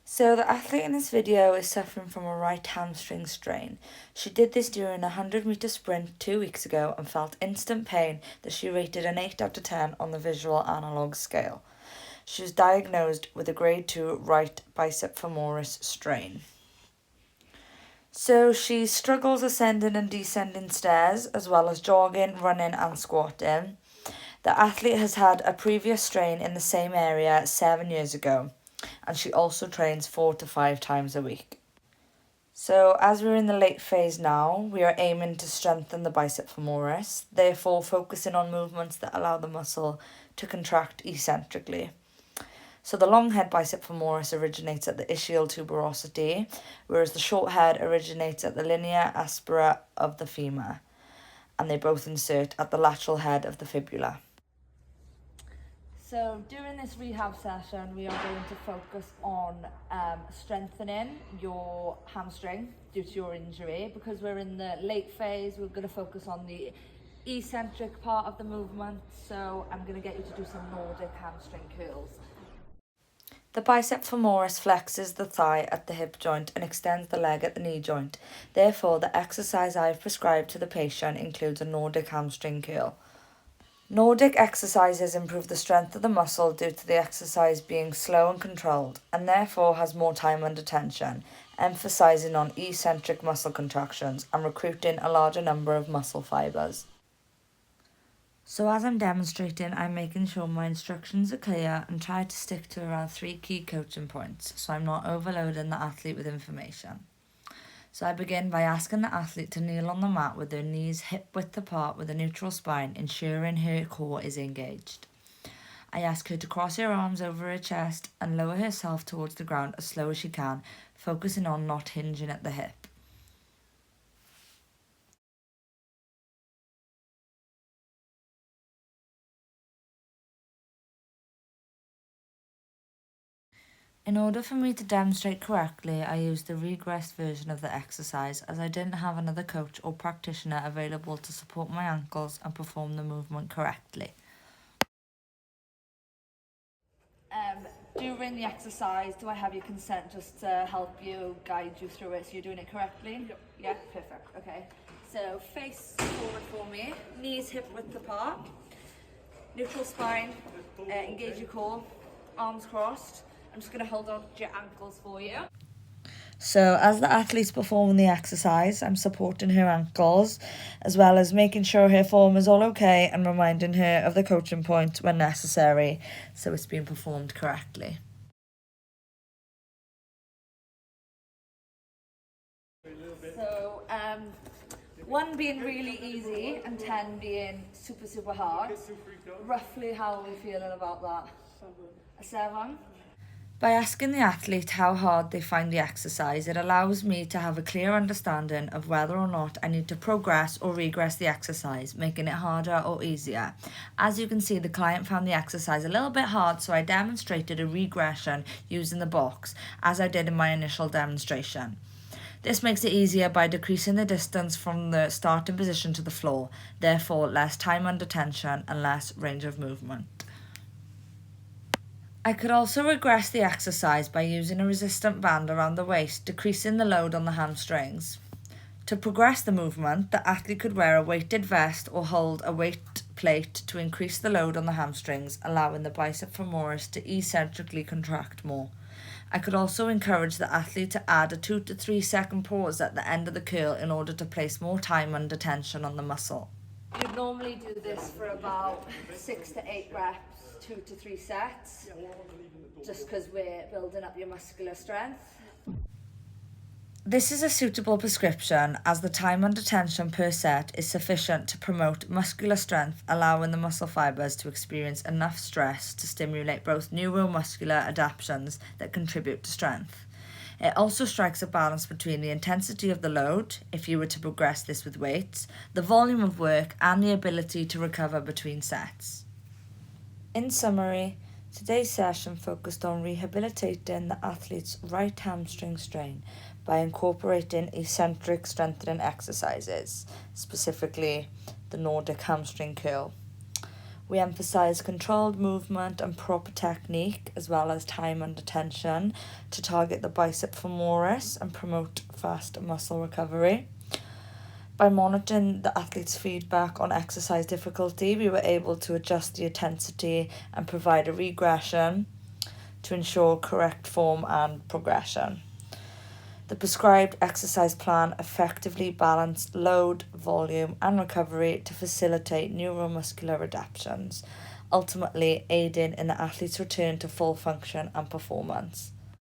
So the athlete in this video is suffering from a right hamstring strain. She did this during a 100-meter sprint 2 weeks ago and felt instant pain that she rated an 8 out of 10 on the visual analog scale. She was diagnosed with a grade 2 right bicep femoris strain. So she struggles ascending and descending stairs as well as jogging, running and squatting. The athlete has had a previous strain in the same area 7 years ago, and she also trains 4 to 5 times a week. So as we're in the late phase now, we are aiming to strengthen the bicep femoris, therefore focusing on movements that allow the muscle to contract eccentrically. So the long head bicep femoris originates at the ischial tuberosity, whereas the short head originates at the linea aspera of the femur, and they both insert at the lateral head of the fibula. So during this rehab session, we are going to focus on strengthening your hamstring due to your injury. Because we're in the late phase, we're going to focus on the eccentric part of the movement. So I'm going to get you to do some Nordic hamstring curls. The bicep femoris flexes the thigh at the hip joint and extends the leg at the knee joint. Therefore, the exercise I have prescribed to the patient includes a Nordic hamstring curl. Nordic exercises improve the strength of the muscle due to the exercise being slow and controlled, and therefore has more time under tension, emphasizing on eccentric muscle contractions and recruiting a larger number of muscle fibers. So as I'm demonstrating, I'm making sure my instructions are clear and try to stick to around 3 key coaching points, so I'm not overloading the athlete with information. So I begin by asking the athlete to kneel on the mat with their knees hip width apart with a neutral spine, ensuring her core is engaged. I ask her to cross her arms over her chest and lower herself towards the ground as slow as she can, focusing on not hinging at the hip. In order for me to demonstrate correctly, I used the regressed version of the exercise as I didn't have another coach or practitioner available to support my ankles and perform the movement correctly. During the exercise, do I have your consent just to help you, guide you through it so you're doing it correctly? Yep. Yeah, perfect. Okay. So face forward for me, knees hip width apart, neutral spine, engage your core, arms crossed. I'm just going to hold on to your ankles for you. So as the athlete's performing the exercise, I'm supporting her ankles as well as making sure her form is all okay and reminding her of the coaching point when necessary so it's being performed correctly. So 1 being really easy and 10 being super hard. Roughly how are we feeling about that? A 7? By asking the athlete how hard they find the exercise, it allows me to have a clear understanding of whether or not I need to progress or regress the exercise, making it harder or easier. As you can see, the client found the exercise a little bit hard, so I demonstrated a regression using the box, as I did in my initial demonstration. This makes it easier by decreasing the distance from the starting position to the floor, therefore less time under tension and less range of movement. I could also regress the exercise by using a resistant band around the waist, decreasing the load on the hamstrings. To progress the movement, the athlete could wear a weighted vest or hold a weight plate to increase the load on the hamstrings, allowing the bicep femoris to eccentrically contract more. I could also encourage the athlete to add a 2 to 3 second pause at the end of the curl in order to place more time under tension on the muscle. You'd normally do this for about 6 to 8 reps, 2 to 3 sets, just because we're building up your muscular strength. This is a suitable prescription as the time under tension per set is sufficient to promote muscular strength, allowing the muscle fibers to experience enough stress to stimulate both neuromuscular adaptations that contribute to strength. It also strikes a balance between the intensity of the load, if you were to progress this with weights, the volume of work, and the ability to recover between sets. In summary, today's session focused on rehabilitating the athlete's right hamstring strain by incorporating eccentric strengthening exercises, specifically the Nordic hamstring curl. We emphasise controlled movement and proper technique, as well as time under tension, to target the bicep femoris and promote fast muscle recovery. By monitoring the athlete's feedback on exercise difficulty, we were able to adjust the intensity and provide a regression to ensure correct form and progression. The prescribed exercise plan effectively balanced load, volume, and recovery to facilitate neuromuscular adaptations, ultimately aiding in the athlete's return to full function and performance.